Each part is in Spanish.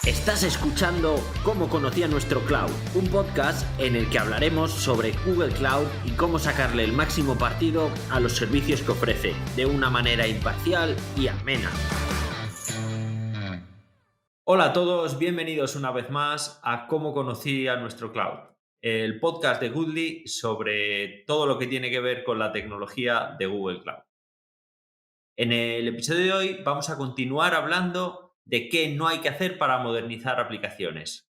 Estás escuchando Cómo conocía nuestro cloud, un podcast en el que hablaremos sobre Google Cloud y cómo sacarle el máximo partido a los servicios que ofrece, de una manera imparcial y amena. Hola a todos, bienvenidos una vez más a Cómo conocía nuestro cloud, el podcast de Goodly sobre todo lo que tiene que ver con la tecnología de Google Cloud. En el episodio de hoy vamos a continuar hablando de qué no hay que hacer para modernizar aplicaciones.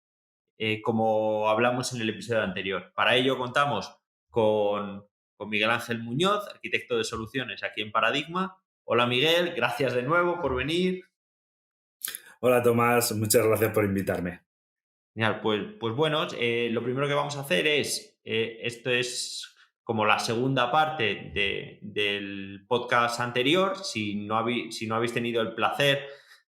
Como hablamos en el episodio anterior. Para ello contamos con Miguel Ángel Muñoz, arquitecto de soluciones aquí en Paradigma. Hola Miguel, gracias de nuevo por venir. Hola Tomás, muchas gracias por invitarme. Genial, pues bueno, lo primero que vamos a hacer es, esto es como la segunda parte del podcast anterior. Si no habéis tenido el placer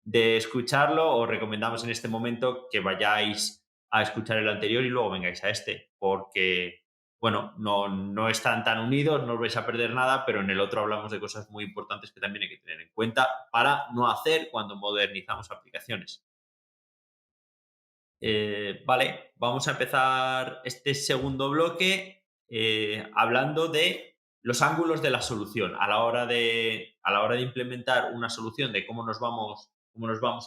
de escucharlo, os recomendamos en este momento que vayáis a escuchar el anterior y luego vengáis a este, porque, bueno, no están tan unidos, no os vais a perder nada, pero en el otro hablamos de cosas muy importantes que también hay que tener en cuenta para no hacer cuando modernizamos aplicaciones. Vale, vamos a empezar este segundo bloque hablando de los ángulos de la solución a la hora de implementar una solución de cómo nos vamos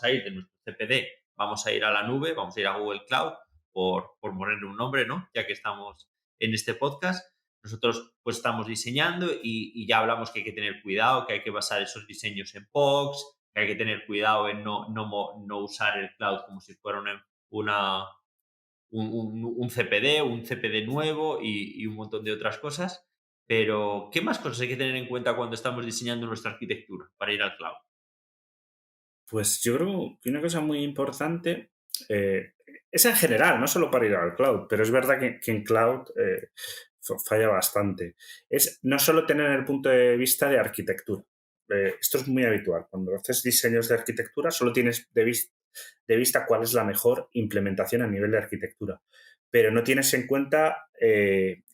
a ir de nuestro CPD. Vamos a ir a la nube, vamos a ir a Google Cloud por ponerle un nombre, ¿no? Ya que estamos en este podcast. Nosotros pues estamos diseñando y ya hablamos que hay que tener cuidado, que hay que basar esos diseños en POCs, que hay que tener cuidado en no usar el cloud como si fuera una, un CPD, un CPD nuevo y un montón de otras cosas. Pero, ¿qué más cosas hay que tener en cuenta cuando estamos diseñando nuestra arquitectura para ir al cloud? Pues yo creo que una cosa muy importante eh, es en general, no solo para ir al cloud, pero es verdad que en cloud falla bastante. Es no solo tener el punto de vista de arquitectura. Esto es muy habitual. Cuando haces diseños de arquitectura, solo tienes de vista cuál es la mejor implementación a nivel de arquitectura, pero no tienes en cuenta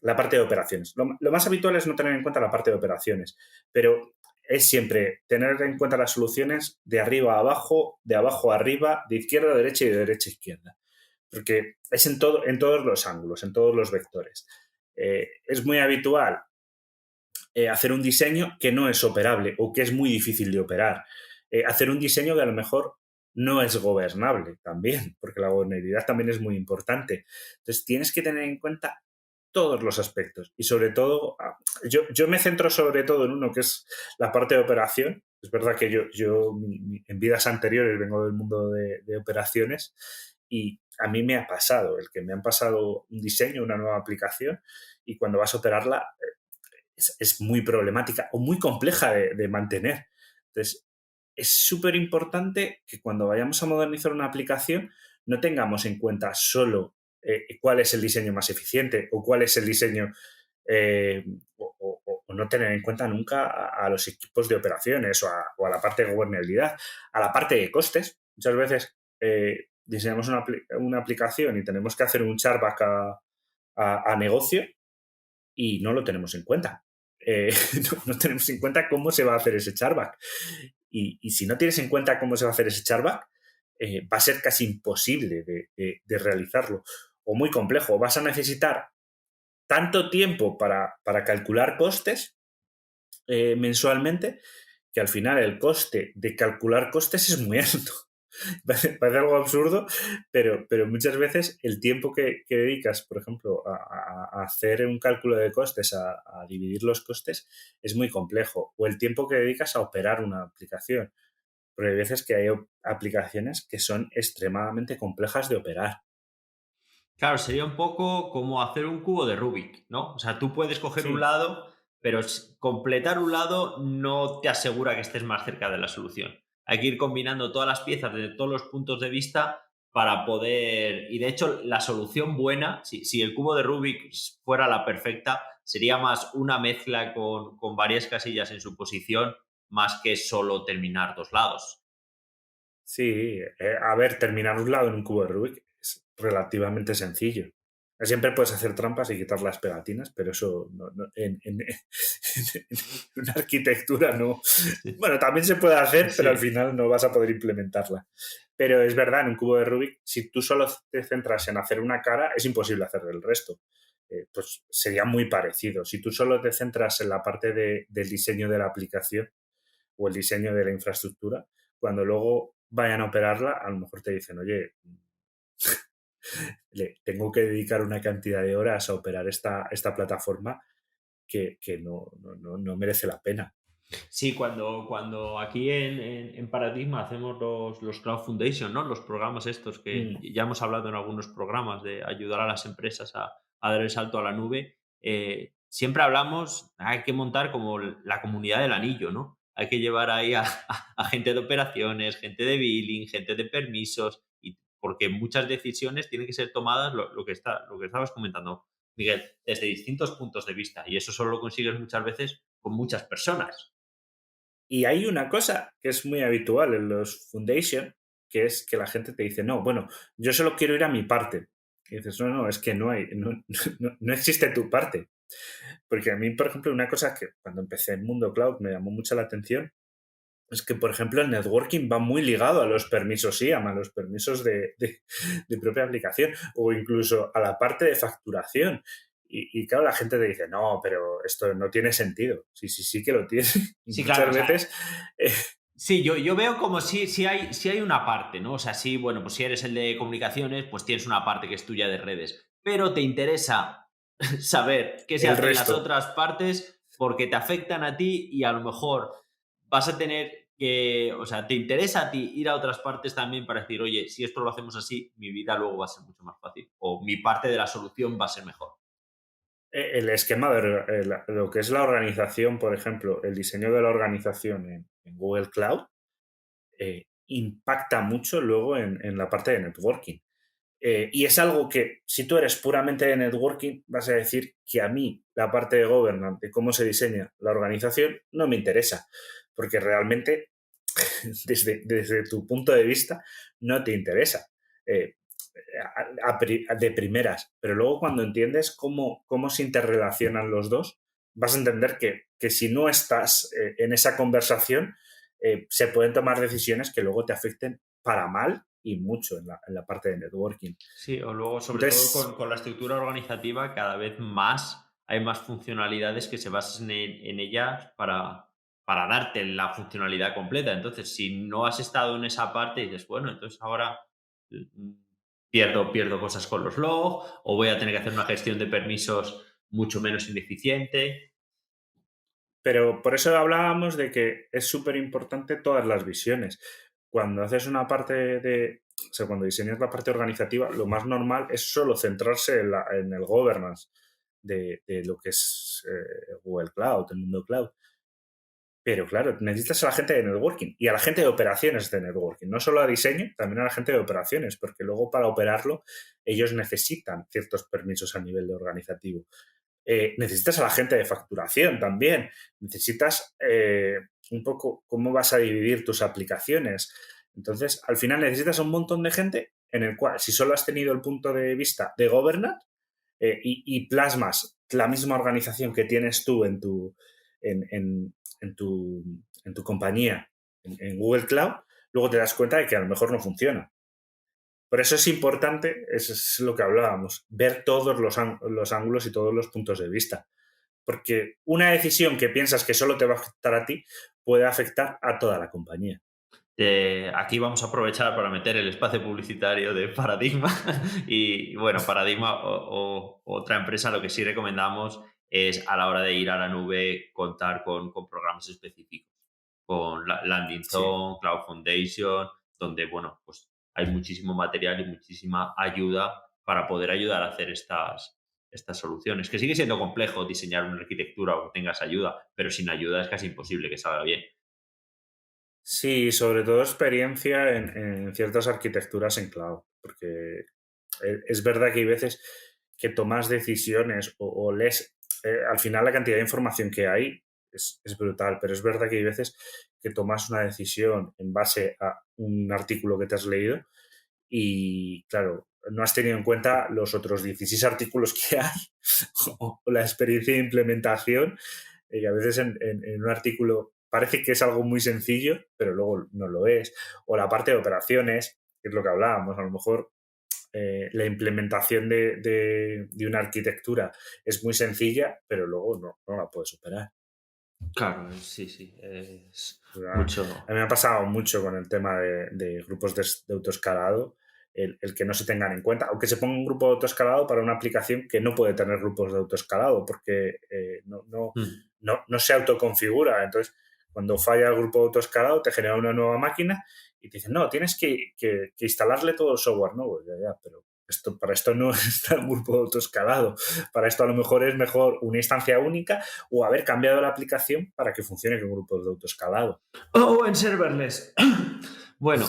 la parte de operaciones. Lo más habitual es no tener en cuenta la parte de operaciones, pero es siempre tener en cuenta las soluciones de arriba a abajo, de abajo a arriba, de izquierda a derecha y de derecha a izquierda. Porque es en todos los ángulos, en todos los vectores. Es muy habitual hacer un diseño que no es operable o que es muy difícil de operar. Hacer un diseño que a lo mejor no es gobernable también, porque la gobernabilidad también es muy importante. Entonces, tienes que tener en cuenta todos los aspectos y sobre todo, yo me centro sobre todo en uno que es la parte de operación. Es verdad que en vidas anteriores vengo del mundo de operaciones y a mí me ha pasado, el que me han pasado un diseño, una nueva aplicación y cuando vas a operarla es muy problemática o muy compleja de mantener. Entonces, es súper importante que cuando vayamos a modernizar una aplicación no tengamos en cuenta solo cuál es el diseño más eficiente o cuál es el diseño eh, o no tener en cuenta nunca a los equipos de operaciones o a la parte de gobernabilidad, a la parte de costes. Muchas veces diseñamos una aplicación y tenemos que hacer un charback a negocio y no lo tenemos en cuenta. No tenemos en cuenta cómo se va a hacer ese charback. Y si no tienes en cuenta cómo se va a hacer ese charback, va a ser casi imposible de realizarlo o muy complejo. Vas a necesitar tanto tiempo para calcular costes mensualmente que al final el coste de calcular costes es muy alto. Parece algo absurdo, pero muchas veces el tiempo que dedicas, por ejemplo, a hacer un cálculo de costes, a dividir los costes, es muy complejo. O el tiempo que dedicas a operar una aplicación. Porque hay veces que hay aplicaciones que son extremadamente complejas de operar. Claro, sería un poco como hacer un cubo de Rubik, ¿no? O sea, tú puedes coger un Sí, lado, pero completar un lado no te asegura que estés más cerca de la solución. Hay que ir combinando todas las piezas desde todos los puntos de vista para poder... Y de hecho, la solución buena, si el cubo de Rubik fuera la perfecta, sería más una mezcla con varias casillas en su posición, más que solo terminar dos lados. sí. A ver, terminar un lado en un cubo de Rubik es relativamente sencillo. Siempre puedes hacer trampas y quitar las pegatinas, pero eso en una arquitectura no. Sí. Bueno, también se puede hacer, pero al Sí. final no vas a poder implementarla. Pero es verdad, en un cubo de Rubik, si tú solo te centras en hacer una cara, es imposible hacer el resto. Pues sería muy parecido. Si tú solo te centras en la parte del diseño de la aplicación o el diseño de la infraestructura, cuando luego vayan a operarla, a lo mejor te dicen, oye, le tengo que dedicar una cantidad de horas a operar esta plataforma que no merece la pena. Sí, cuando aquí en Paradigma hacemos los Cloud Foundation, ¿no? Los programas estos que Mm. ya hemos hablado en algunos programas de ayudar a las empresas a dar el salto a la nube, siempre hablamos, hay que montar como la comunidad del anillo, ¿no? Hay que llevar ahí a gente de operaciones, gente de billing, gente de permisos, y porque muchas decisiones tienen que ser tomadas, lo que estabas comentando, Miguel, desde distintos puntos de vista, y eso solo lo consigues muchas veces con muchas personas. Y hay una cosa que es muy habitual en los foundation, que es que la gente te dice, no, bueno, yo solo quiero ir a mi parte. Y dices, no, es que no hay, no existe tu parte. Porque a mí, por ejemplo, una cosa que cuando empecé en Mundo Cloud me llamó mucho la atención es que, por ejemplo, el networking va muy ligado a los permisos IAM, a los permisos de propia aplicación o incluso a la parte de facturación. Y claro, la gente te dice, no, pero esto no tiene sentido. Sí, sí, sí que lo tiene. Y Sí, claro, muchas o sea, veces eh, sí, yo veo como si hay una parte, ¿no? O sea, sí, bueno, pues si eres el de comunicaciones, pues tienes una parte que es tuya de redes, pero te interesa saber qué se el hace en las resto, otras partes porque te afectan a ti y a lo mejor vas a tener que, o sea, te interesa a ti ir a otras partes también para decir, oye, si esto lo hacemos así, mi vida luego va a ser mucho más fácil o mi parte de la solución va a ser mejor. el esquema de lo que es la organización, por ejemplo, el diseño de la organización en Google Cloud, impacta mucho luego en la parte de networking. Y es algo que, si tú eres puramente de networking, vas a decir que a mí la parte de governance, de cómo se diseña la organización, no me interesa, porque realmente, desde tu punto de vista, no te interesa eh, de primeras. Pero luego cuando entiendes cómo se interrelacionan los dos, vas a entender que si no estás en esa conversación, se pueden tomar decisiones que luego te afecten para mal y mucho en la parte de networking. Sí, o luego, sobre todo Entonces, con la estructura organizativa, cada vez más hay más funcionalidades que se basan en ellas para darte la funcionalidad completa. Entonces, si no has estado en esa parte, dices, bueno, entonces ahora mm, pierdo cosas con los logs o voy a tener que hacer una gestión de permisos mucho menos ineficiente. pero por eso hablábamos de que es súper importante todas las visiones. Cuando haces una parte o sea, cuando diseñas la parte organizativa, lo más normal es solo centrarse en el governance de lo que es Google Cloud, el mundo cloud. Pero claro, necesitas a la gente de networking y a la gente de operaciones de networking, no solo a diseño, también a la gente de operaciones, porque luego para operarlo ellos necesitan ciertos permisos a nivel de organizativo. Necesitas a la gente de facturación también, necesitas un poco cómo vas a dividir tus aplicaciones. Entonces, al final necesitas a un montón de gente en el cual, si solo has tenido el punto de vista de governance y plasmas la misma organización que tienes tú en, en- en tu compañía, en Google Cloud, luego te das cuenta de que a lo mejor no funciona. Por eso es importante, eso es lo que hablábamos, ver todos los ángulos y todos los puntos de vista. Porque una decisión que piensas que solo te va a afectar a ti puede afectar a toda la compañía. Aquí vamos a aprovechar para meter el espacio publicitario de Paradigma. Y bueno, Paradigma o otra empresa, lo que sí recomendamos es a la hora de ir a la nube contar con programas específicos, con Landing Sí. Zone, Cloud Foundation, donde, bueno, pues hay muchísimo material y muchísima ayuda para poder ayudar a hacer estas soluciones. Que sigue siendo complejo diseñar una arquitectura o que tengas ayuda, pero sin ayuda es casi imposible que salga bien. Sí, sobre todo experiencia en ciertas arquitecturas en cloud, porque es verdad que hay veces que tomas decisiones o lees, al final la cantidad de información que hay es brutal, pero es verdad que hay veces que tomas una decisión en base a un artículo que te has leído y, claro, no has tenido en cuenta los otros 16 artículos que hay o la experiencia de implementación, que a veces en un artículo parece que es algo muy sencillo, pero luego no lo es. O la parte de operaciones, que es lo que hablábamos, a lo mejor la implementación de una arquitectura es muy sencilla, pero luego no la puedes superar. Claro, sí, sí. Es O sea, mucho. a mí me ha pasado mucho con el tema de grupos de autoescalado, el que no se tengan en cuenta, aunque se ponga un grupo de autoescalado para una aplicación que no puede tener grupos de autoescalado, porque Mm. no se autoconfigura. Entonces, cuando falla el grupo de autoescalado, te genera una nueva máquina y te dicen, no, tienes que instalarle todo el software nuevo. Ya, pero para esto no está el grupo de autoescalado. Para esto a lo mejor es mejor una instancia única o haber cambiado la aplicación para que funcione con grupos de autoescalado. Oh, en serverless. Bueno,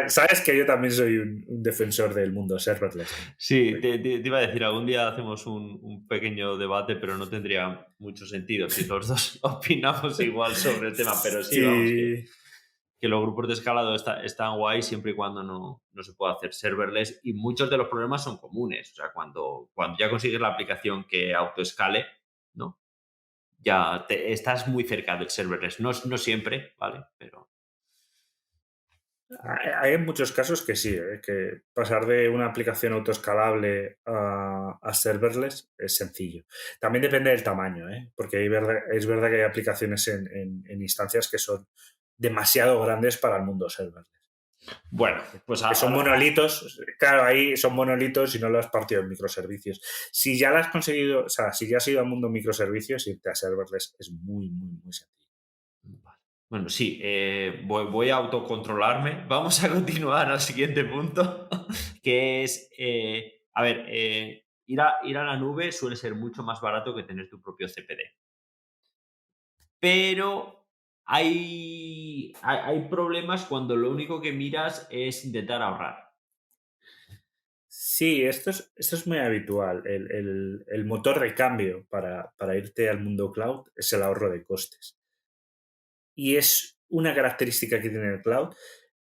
Sabes que yo también soy un defensor del mundo serverless. sí, te iba a decir, algún día hacemos un pequeño debate, pero no tendría mucho sentido si los dos opinamos igual sobre el tema. Pero sí, vamos, Sí, que los grupos de escalado están guay siempre y cuando no se pueda hacer serverless, y muchos de los problemas son comunes. O sea, cuando ya consigues la aplicación que autoescale, ¿no? Ya estás muy cerca del serverless. No siempre, ¿vale? Pero hay muchos casos que sí, que pasar de una aplicación autoescalable a serverless es sencillo. También depende del tamaño, porque es verdad que hay aplicaciones en instancias que son demasiado grandes para el mundo serverless. bueno, pues Que son ahora. monolitos, claro, ahí son monolitos y no lo has partido en microservicios. Si ya lo has conseguido, o sea, si ya has ido al mundo microservicios, irte a serverless es muy, muy, muy sencillo. Vale. Bueno, sí, voy a autocontrolarme. Vamos a continuar al siguiente punto, que es, a ver, ir a la nube suele ser mucho más barato que tener tu propio CPD. Pero hay problemas cuando lo único que miras es intentar ahorrar. Sí, esto es muy habitual. El motor de cambio para irte al mundo cloud es el ahorro de costes. Y es una característica que tiene el cloud,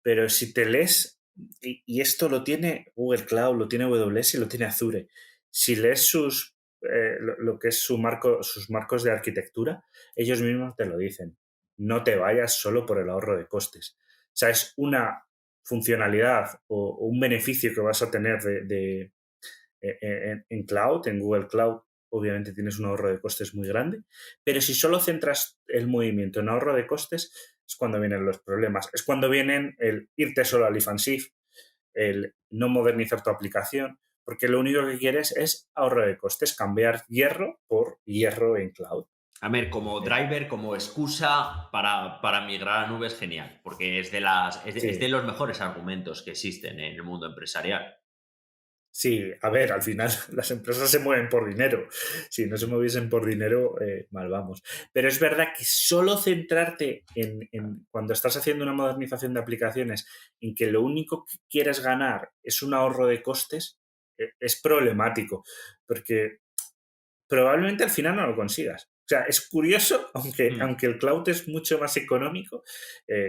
pero si te lees, y esto lo tiene Google Cloud, lo tiene AWS y lo tiene Azure, si lees lo que es sus marcos de arquitectura, ellos mismos te lo dicen. No te vayas solo por el ahorro de costes. O sea, es una funcionalidad o un beneficio que vas a tener en cloud, en Google Cloud, obviamente tienes un ahorro de costes muy grande, pero si solo centras el movimiento en ahorro de costes, es cuando vienen los problemas. Es cuando vienen el irte solo al if and shift, el no modernizar tu aplicación, porque lo único que quieres es ahorro de costes, cambiar hierro por hierro en cloud. A ver, como driver, como excusa para migrar a nube es genial, porque es de Sí, los mejores argumentos que existen en el mundo empresarial. sí, a ver, al final las empresas se mueven por dinero. Si no se moviesen por dinero, mal vamos. Pero es verdad que solo centrarte cuando estás haciendo una modernización de aplicaciones, en que lo único que quieres ganar es un ahorro de costes, es problemático, porque probablemente al final no lo consigas. O sea, es curioso, Hmm. aunque el cloud es mucho más económico,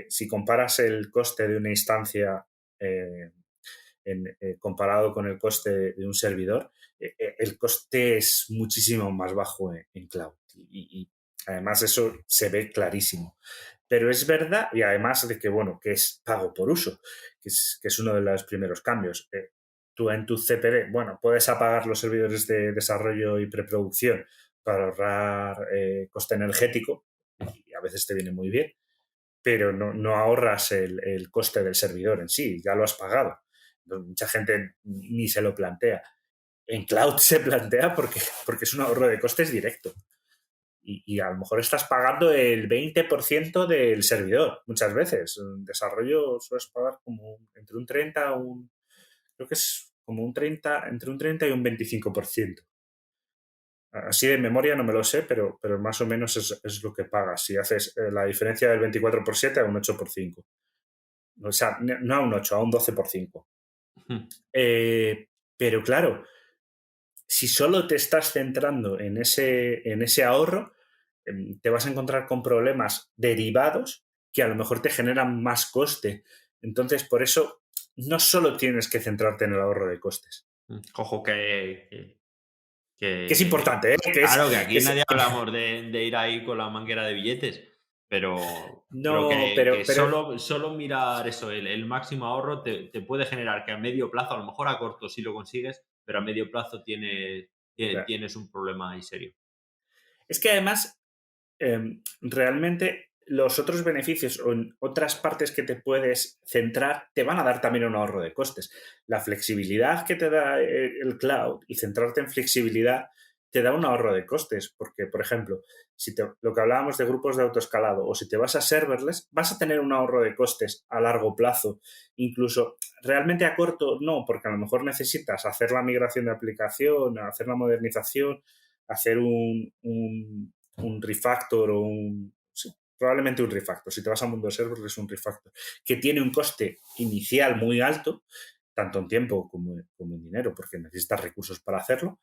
si comparas el coste de una instancia eh, comparado con el coste de un servidor, el coste es muchísimo más bajo en cloud. Y además eso se ve clarísimo. Pero es verdad, y además de que, bueno, que es pago por uso, que es uno de los primeros cambios. Tú en tu CPD, bueno, puedes apagar los servidores de desarrollo y preproducción para ahorrar coste energético, y a veces te viene muy bien, pero no ahorras el coste del servidor en sí, ya lo has pagado. Entonces, mucha gente ni se lo plantea. En cloud se plantea porque es un ahorro de costes directo. Y a lo mejor estás pagando el 20% del servidor muchas veces. En desarrollo sueles pagar como entre un 30 creo que es como entre un 30 y un 25%. Así de memoria no me lo sé, pero más o menos es lo que pagas. Si haces la diferencia del 24 por 7 a un 8 por 5. O sea, no a un 8, a un 12 por 5. Hmm. Pero claro, si solo te estás centrando en ese ahorro, te vas a encontrar con problemas derivados que a lo mejor te generan más coste. Entonces, por eso no solo tienes que centrarte en el ahorro de costes, Ojo que es importante, ¿eh? claro, que Que aquí nadie hablamos de ir ahí con la manguera de billetes, pero no, que pero solo mirar eso, el máximo ahorro te puede generar que a medio plazo, a lo mejor a corto sí lo consigues, pero a medio plazo tienes un problema ahí serio. es que además realmente los otros beneficios o en otras partes que te puedes centrar te van a dar también un ahorro de costes. La flexibilidad que te da el cloud y centrarte en flexibilidad te da un ahorro de costes, porque, por ejemplo, lo que hablábamos de grupos de autoescalado o si te vas a serverless, vas a tener un ahorro de costes a largo plazo. Incluso realmente a corto no, porque a lo mejor necesitas hacer la migración de aplicación, hacer la modernización, hacer un refactor o sí, probablemente un refactor. Si te vas a mundo server es un refactor que tiene un coste inicial muy alto, tanto en tiempo como en dinero, porque necesitas recursos para hacerlo,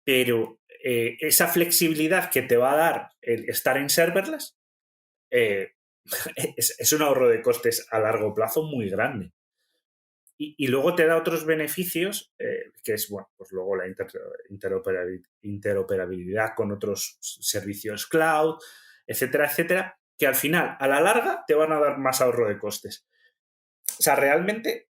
pero esa flexibilidad que te va a dar el estar en serverless eh, es un ahorro de costes a largo plazo muy grande. Y luego te da otros beneficios, que es, bueno, pues luego la interoperabilidad con otros servicios cloud, etcétera, etcétera, que al final, a la larga, te van a dar más ahorro de costes. O sea, realmente,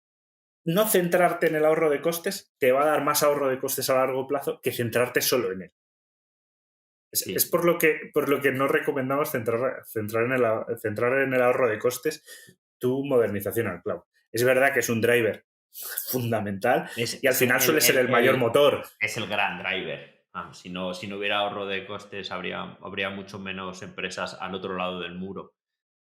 no centrarte en el ahorro de costes te va a dar más ahorro de costes a largo plazo que centrarte solo en él. Es Sí. por lo que no recomendamos centrar en el ahorro de costes tu modernización al cloud. Es verdad que es un driver fundamental y al Es final suele ser el mayor motor. es el gran driver. Vamos, si no hubiera ahorro de costes, habría mucho menos empresas al otro lado del muro.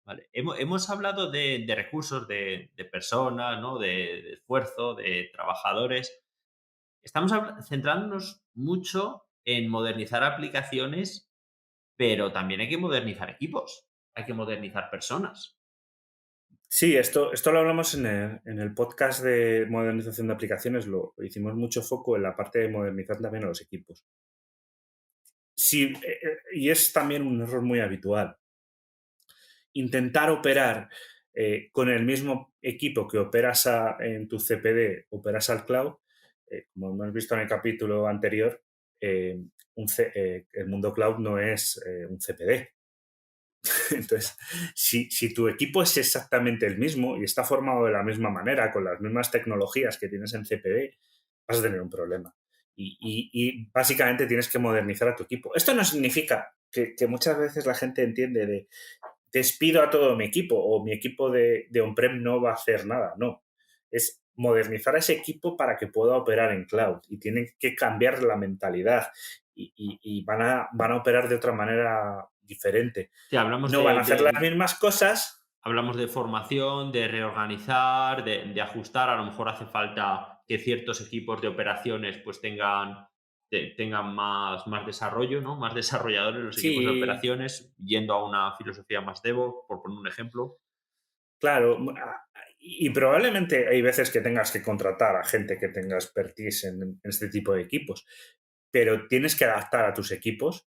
Vale. Hemos hablado de recursos, de personas, ¿no? De esfuerzo, de trabajadores. Estamos centrándonos mucho en modernizar aplicaciones, pero también hay que modernizar equipos, hay que modernizar personas. Sí, esto lo hablamos en el podcast de modernización de aplicaciones, lo hicimos mucho foco en la parte de modernizar también a los equipos. Sí, y es también un error muy habitual. Intentar operar con el mismo equipo que operas en tu CPD, operas al cloud, como hemos visto en el capítulo anterior, el mundo cloud no es un CPD. Entonces, si tu equipo es exactamente el mismo y está formado de la misma manera, con las mismas tecnologías que tienes en CPD, vas a tener un problema. Y básicamente tienes que modernizar a tu equipo. Esto no significa que muchas veces la gente entiende de despido a todo mi equipo o mi equipo de on-prem no va a hacer nada. No, es modernizar a ese equipo para que pueda operar en cloud y tienen que cambiar la mentalidad y van a operar de otra manera diferente. Si hablamos No van a hacer las mismas cosas. hablamos de formación, de reorganizar, de ajustar. A lo mejor hace falta que ciertos equipos de operaciones pues tengan más desarrollo, ¿no? Más desarrolladores los equipos de Sí, operaciones, yendo a una filosofía más DevOps, por poner un ejemplo. claro. Y probablemente hay veces que tengas que contratar a gente que tenga expertise en este tipo de equipos, pero tienes que adaptar a tus equipos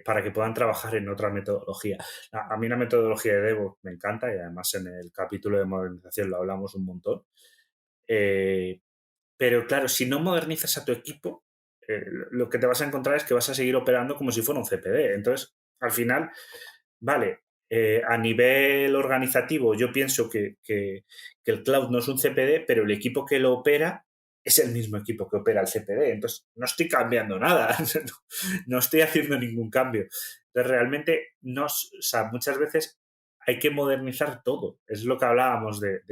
para que puedan trabajar en otra metodología. A mí la metodología de DevOps me encanta y además en el capítulo de modernización lo hablamos un montón. Eh, pero claro, si no modernizas a tu equipo, lo que te vas a encontrar es que vas a seguir operando como si fuera un CPD. Entonces, al final, vale, a nivel organizativo yo pienso que el cloud no es un CPD, pero el equipo que lo opera es el mismo equipo que opera el CPD. Entonces, no estoy cambiando nada, no estoy haciendo ningún cambio. Entonces, realmente, o sea, muchas veces hay que modernizar todo. Es lo que hablábamos de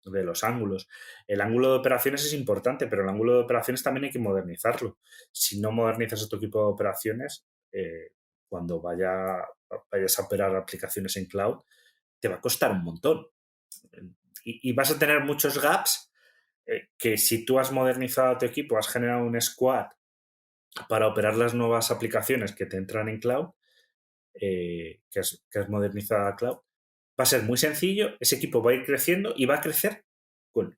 los ángulos. El ángulo de operaciones es importante, pero el ángulo de operaciones también hay que modernizarlo. Si no modernizas a tu equipo de operaciones, cuando vayas a operar aplicaciones en cloud, te va a costar un montón. Y vas a tener muchos gaps que si tú has modernizado a tu equipo, has generado un squad para operar las nuevas aplicaciones que te entran en cloud, que has modernizado a cloud, va a ser muy sencillo, ese equipo va a ir creciendo y va a crecer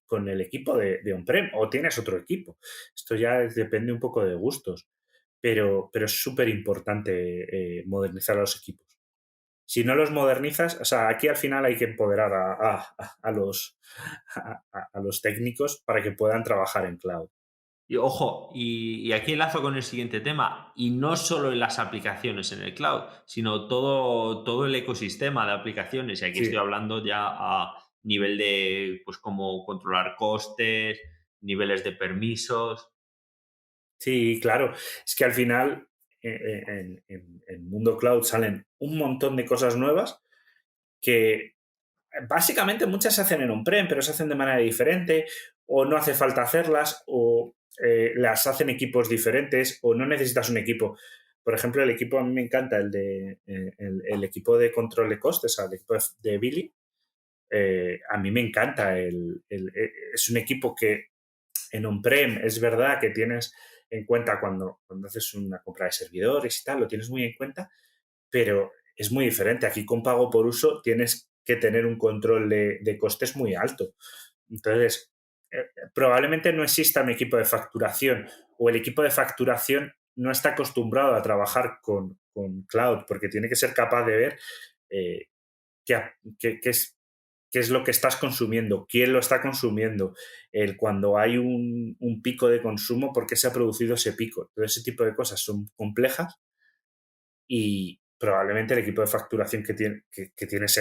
con el equipo de on-prem o tienes otro equipo. Esto ya depende un poco de gustos, pero es súper importante modernizar a los equipos. si no los modernizas, o sea, aquí al final hay que empoderar a los, a los técnicos para que puedan trabajar en cloud. Y ojo, y aquí enlazo con el siguiente tema, y no solo en las aplicaciones en el cloud, sino todo el ecosistema de aplicaciones. Y aquí estoy Sí, hablando ya a nivel de, pues, cómo controlar costes, niveles de permisos. sí, claro. Es que al final en mundo cloud salen un montón de cosas nuevas que básicamente muchas se hacen en on-prem, pero se hacen de manera diferente, o no hace falta hacerlas, o las hacen equipos diferentes, o no necesitas un equipo. Por ejemplo, el equipo a mí me encanta, el equipo de control de costes, el equipo de Billy. A mí me encanta. Es un equipo que en on-prem es verdad que tienes en cuenta cuando haces una compra de servidores y tal, lo tienes muy en cuenta, pero es muy diferente. Aquí con pago por uso tienes que tener un control de costes muy alto. Entonces, probablemente no exista un equipo de facturación o el equipo de facturación no está acostumbrado a trabajar con cloud porque tiene que ser capaz de ver eh, qué, qué es lo que estás consumiendo, quién lo está consumiendo, cuando hay un pico de consumo, por qué se ha producido ese pico. Todo ese tipo de cosas son complejas y probablemente el equipo de facturación que tienes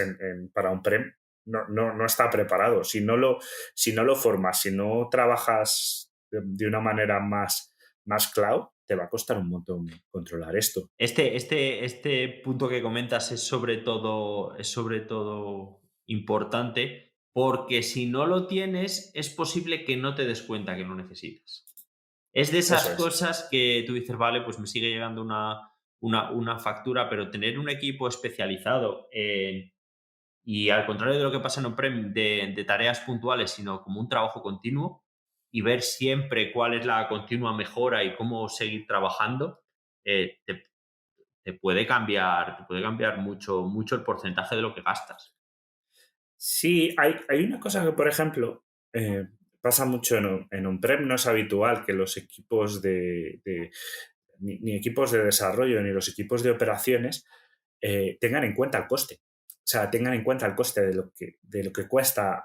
para on-prem no está preparado. Si no lo formas, si no trabajas de una manera más cloud, te va a costar un montón controlar esto. Este punto que comentas es sobre todo importante porque si no lo tienes, es posible que no te des cuenta que lo necesitas. Es de esas Eso es. cosas que tú dices, vale, pues me sigue llegando una factura, pero tener un equipo especializado y al contrario de lo que pasa en on-prem, de tareas puntuales, sino como un trabajo continuo y ver siempre cuál es la continua mejora y cómo seguir trabajando, te puede cambiar mucho, mucho el porcentaje de lo que gastas. Sí, hay una cosa que, por ejemplo, pasa mucho en on-prem, no es habitual que los equipos ni equipos de desarrollo ni los equipos de operaciones tengan en cuenta el coste. O sea, tengan en cuenta el coste de lo que cuesta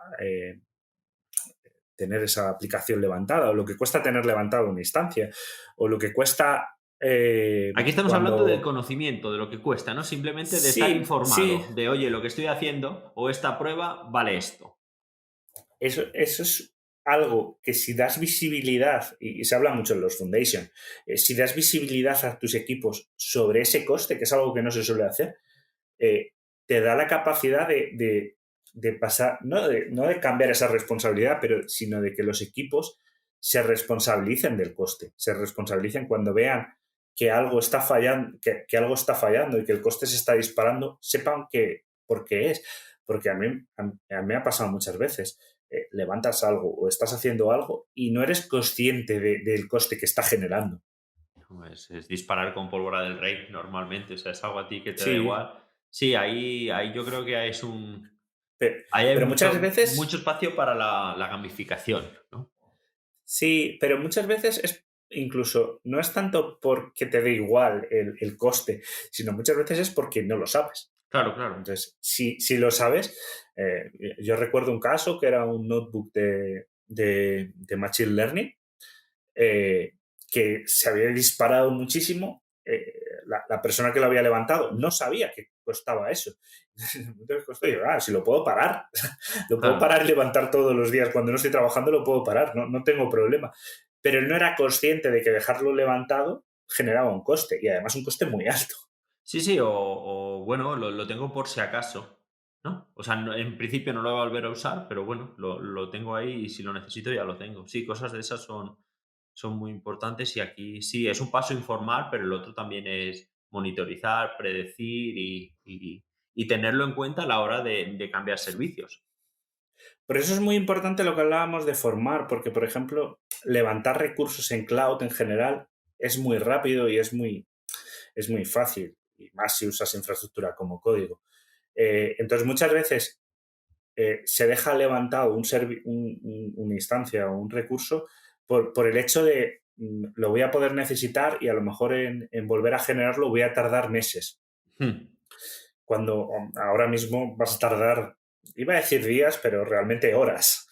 tener esa aplicación levantada, o lo que cuesta tener levantada una instancia, o lo que cuesta Aquí estamos hablando del cuando... conocimiento, de lo que cuesta, ¿no? Simplemente de estar Sí, sí, informado, de, oye, lo que estoy haciendo o esta prueba vale esto. eso es algo que si das visibilidad, y se habla mucho en los Foundation, si das visibilidad a tus equipos sobre ese coste, que es algo que no se suele hacer, te da la capacidad de pasar, no de cambiar esa responsabilidad, pero sino de que los equipos se responsabilicen del coste, se responsabilicen cuando vean que algo está fallando, que algo está fallando y que el coste se está disparando, sepan que por qué es. Porque a mí me ha pasado muchas veces. Levantas algo o estás haciendo algo y no eres consciente del coste que está generando. Es disparar con pólvora del rey normalmente, o sea, es algo a ti que te da Sí, igual. Sí, ahí yo creo que es un... pero, Ahí hay pero muchas mucho veces espacio para la gamificación, ¿no? sí, pero muchas veces es incluso no es tanto porque te dé igual el coste, sino muchas veces es porque no lo sabes. Claro, claro. Entonces, si lo sabes, yo recuerdo un caso que era un notebook de Machine Learning eh, que se había disparado muchísimo. La persona que lo había levantado no sabía que costaba eso. Entonces costó, y yo, si lo puedo parar, lo puedo Claro. parar y levantar todos los días. Cuando no estoy trabajando lo puedo parar, no tengo problema. Pero él no era consciente de que dejarlo levantado generaba un coste y además un coste muy alto. Sí, sí, o bueno, lo tengo por si acaso, ¿no? O sea, en principio no lo voy a volver a usar, pero bueno, lo tengo ahí y si lo necesito ya lo tengo. Sí, cosas de esas son muy importantes y aquí sí, es un paso informar, pero el otro también es monitorizar, predecir y tenerlo en cuenta a la hora de cambiar servicios. Por eso es muy importante lo que hablábamos de formar, porque, por ejemplo, levantar recursos en cloud en general es muy rápido y es muy fácil, y más si usas infraestructura como código. Entonces, muchas veces se deja levantado una instancia o un recurso por el hecho de lo voy a poder necesitar y a lo mejor en volver a generarlo voy a tardar meses. Hmm. cuando ahora mismo vas a tardar, iba a decir días, pero realmente horas.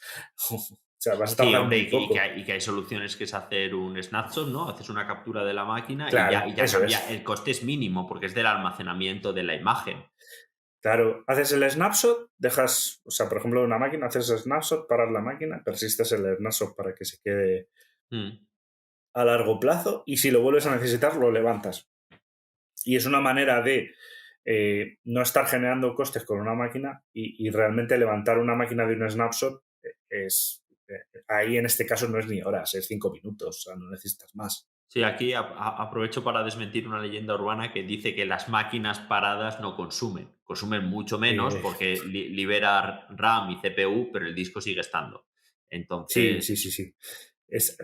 O sea, vas a Sí, tardar hombre, muy poco. y que hay soluciones que es hacer un snapshot, ¿no? Haces una captura de la máquina Claro, y ya eso cambia. es. El coste es mínimo porque es del almacenamiento de la imagen. Claro, haces el snapshot, dejas, o sea, por ejemplo, una máquina, haces el snapshot, paras la máquina, persistes el snapshot para que se quede Mm. a largo plazo y si lo vuelves a necesitar, lo levantas. Y es una manera de no estar generando costes con una máquina y realmente levantar una máquina de un snapshot ahí en este caso no es ni horas, es 5 minutos, o sea, no necesitas más. Sí, aquí aprovecho para desmentir una leyenda urbana que dice que las máquinas paradas no consumen. Consumen mucho menos Eh, porque libera RAM y CPU, pero el disco sigue estando. sí, sí, Entonces, sí, sí. Es,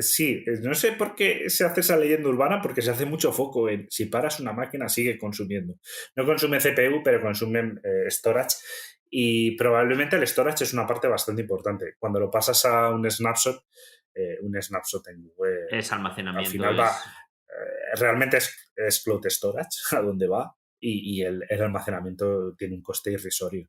sí, no sé por qué se hace esa leyenda urbana, porque se hace mucho foco en si paras una máquina sigue consumiendo. No consume CPU, pero consume storage y probablemente el storage es una parte bastante importante. Cuando lo pasas a un snapshot en Google, es al almacenamiento, final va, es. realmente es cloud storage a donde va y el almacenamiento tiene un coste irrisorio.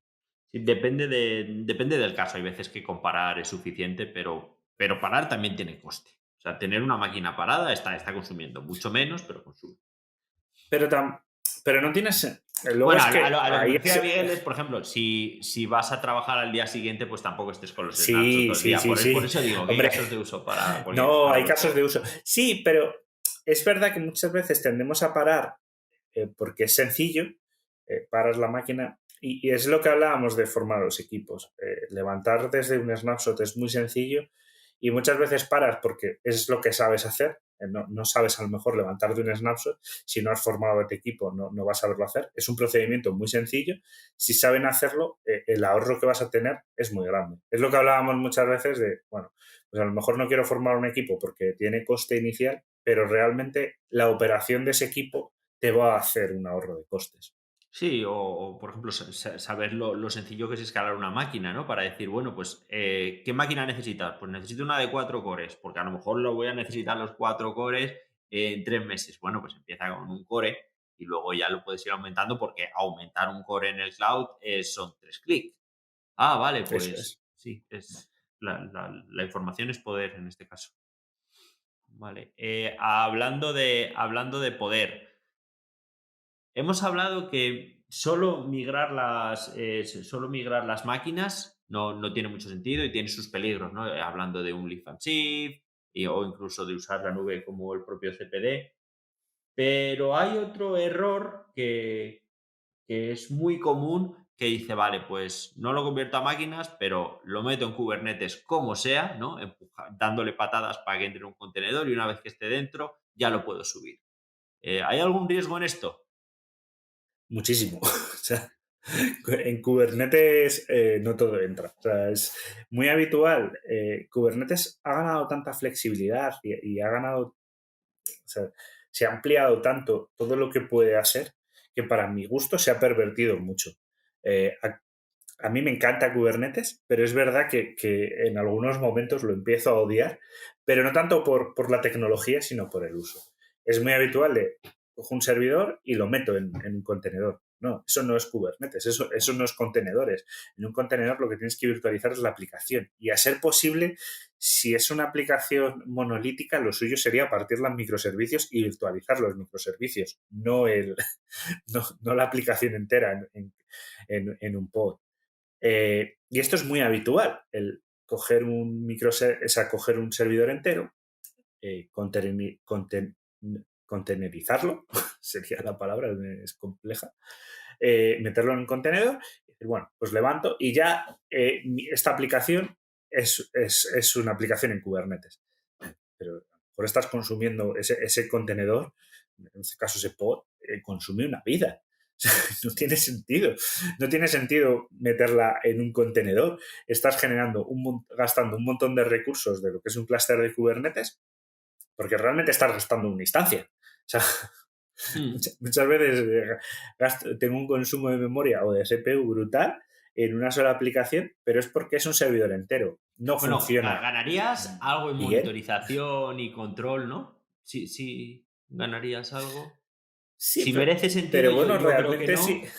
Sí, depende del caso. Hay veces que comparar es suficiente, pero parar también tiene coste. O sea, tener una máquina parada está consumiendo mucho menos, pero consume. Pero, pero no tienes... Luego Bueno, es a que lo que me ahí refiero a Miguel es, por ejemplo, si vas a trabajar al día siguiente, pues tampoco estés con los snapshots sí, todo el sí, día. sí, Por sí. eso digo que hay Hombre, casos de uso para no, para hay casos de vuestro. uso. Sí, pero es verdad que muchas veces tendemos a parar porque es sencillo, paras la máquina y es lo que hablábamos de formar los equipos. Levantar desde un snapshot es muy sencillo y muchas veces paras porque es lo que sabes hacer. No sabes a lo mejor levantar de un snapshot. Si no has formado este equipo, no vas a saberlo hacer. Es un procedimiento muy sencillo. Si saben hacerlo, el ahorro que vas a tener es muy grande. Es lo que hablábamos muchas veces de, bueno, pues a lo mejor no quiero formar un equipo porque tiene coste inicial, pero realmente la operación de ese equipo te va a hacer un ahorro de costes. Sí, por ejemplo, saber lo sencillo que es escalar una máquina, ¿no? Para decir, bueno, pues, ¿qué máquina necesitas? Pues necesito una de 4 cores, porque a lo mejor lo voy a necesitar los 4 cores en 3 meses. Bueno, pues empieza con un core y luego ya lo puedes ir aumentando porque aumentar un core en el cloud son 3 clics. Ah, vale, Eso pues es. sí, la información es poder en este caso. Vale. Hablando de poder. Hemos hablado que solo migrar las máquinas no tiene mucho sentido y tiene sus peligros, ¿no? Hablando de un lift and shift o incluso de usar la nube como el propio CPD. Pero hay otro error que es muy común que dice, vale, pues no lo convierto a máquinas, pero lo meto en Kubernetes como sea, ¿no? Dándole patadas para que entre en un contenedor y una vez que esté dentro ya lo puedo subir. ¿Hay algún riesgo en esto? Muchísimo. O sea, en Kubernetes no todo entra. O sea, es muy habitual. Kubernetes ha ganado tanta flexibilidad y ha ganado, o sea, se ha ampliado tanto todo lo que puede hacer que para mi gusto se ha pervertido mucho. A mí me encanta Kubernetes, pero es verdad que en algunos momentos lo empiezo a odiar, pero no tanto por la tecnología, sino por el uso. Es muy habitual de cojo un servidor y lo meto en un contenedor. No, eso no es Kubernetes, eso no es contenedores. En un contenedor lo que tienes que virtualizar es la aplicación. Y a ser posible, si es una aplicación monolítica, lo suyo sería partir los microservicios y virtualizar los microservicios, no la aplicación entera en un pod. Y esto es muy habitual, el coger o sea, coger un servidor entero, contenerizarlo, sería la palabra, es compleja, meterlo en un contenedor, y decir, bueno, pues levanto y ya esta aplicación es una aplicación en Kubernetes. Pero por estás consumiendo ese contenedor, en este caso ese pod, consume una vida. O sea, no tiene sentido. No tiene sentido meterla en un contenedor. Estás gastando un montón de recursos de lo que es un clúster de Kubernetes porque realmente estás gastando una instancia. O sea, Hmm. muchas veces tengo un consumo de memoria o de CPU brutal en una sola aplicación, pero es porque es un servidor entero. No Bueno, funciona ganarías algo en bien. monitorización y control, ¿no? Sí, sí, ganarías algo. Sí, Si merece sentido, pero yo, bueno, yo creo que realmente sí. no.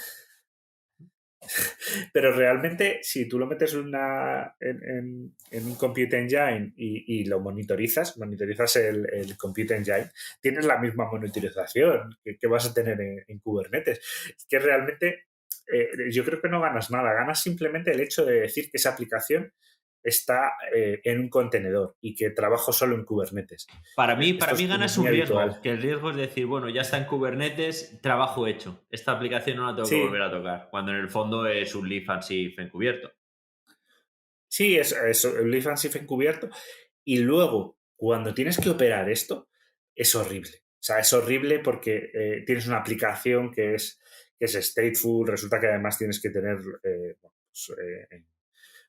Pero realmente, si tú lo metes en un Compute Engine y lo monitorizas el Compute Engine, tienes la misma monitorización que vas a tener en Kubernetes. Es que realmente yo creo que no ganas nada, ganas simplemente el hecho de decir que esa aplicación está en un contenedor y que trabajo solo en Kubernetes. Para Esto es mí como ganas muy un habitual. riesgo, que el riesgo es decir, bueno, ya está en Kubernetes, trabajo hecho. Esta aplicación no la tengo que volver Sí, a tocar, cuando en el fondo es un leaf and shift encubierto. sí, es el Leaf and Shift encubierto. Y luego, cuando tienes que operar esto, es horrible. O sea, es horrible porque tienes una aplicación que es stateful, resulta que además tienes que tener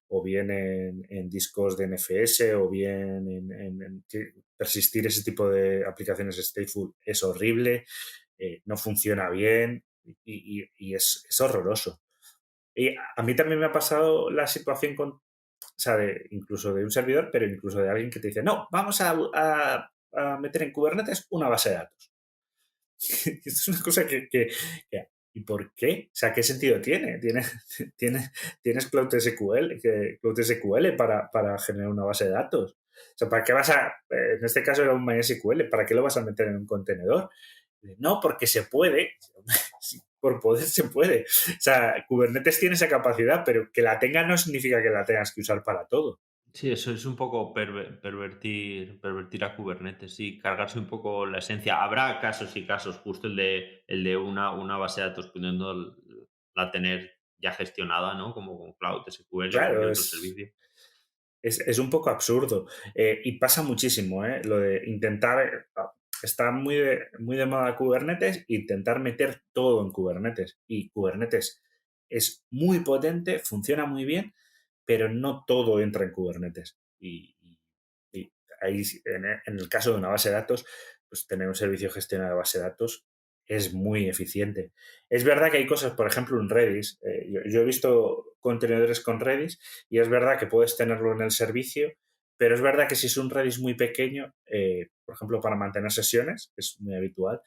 o bien en discos de NFS o bien que persistir ese tipo de aplicaciones stateful es horrible, no funciona bien y es horroroso. Y a mí también me ha pasado la situación o sea, incluso de un servidor, pero incluso de alguien que te dice, no, vamos a meter en Kubernetes una base de datos. Esto es una cosa ¿y por qué? O sea, ¿qué sentido tiene? Tienes Cloud SQL, Cloud SQL para generar una base de datos. O sea, ¿para qué en este caso era un MySQL, ¿para qué lo vas a meter en un contenedor? No, porque se puede. Sí, por poder se puede. O sea, Kubernetes tiene esa capacidad, pero que la tenga no significa que la tengas que usar para todo. Sí, eso es un poco pervertir a Kubernetes, sí, cargarse un poco la esencia. Habrá casos y casos, justo el de una base de datos pudiendo la tener ya gestionada, ¿no? Como con Cloud SQL o cualquier Claro, otro servicio. es un poco absurdo. Y pasa muchísimo, ¿eh? Lo de intentar. Está muy de moda Kubernetes, intentar meter todo en Kubernetes. Y Kubernetes es muy potente, funciona muy bien, pero no todo entra en Kubernetes. Y ahí, en el caso de una base de datos, pues tener un servicio gestionado de base de datos es muy eficiente. Es verdad que hay cosas, por ejemplo, en Redis. Yo he visto contenedores con Redis y es verdad que puedes tenerlo en el servicio, pero es verdad que si es un Redis muy pequeño, por ejemplo, para mantener sesiones, que es muy habitual,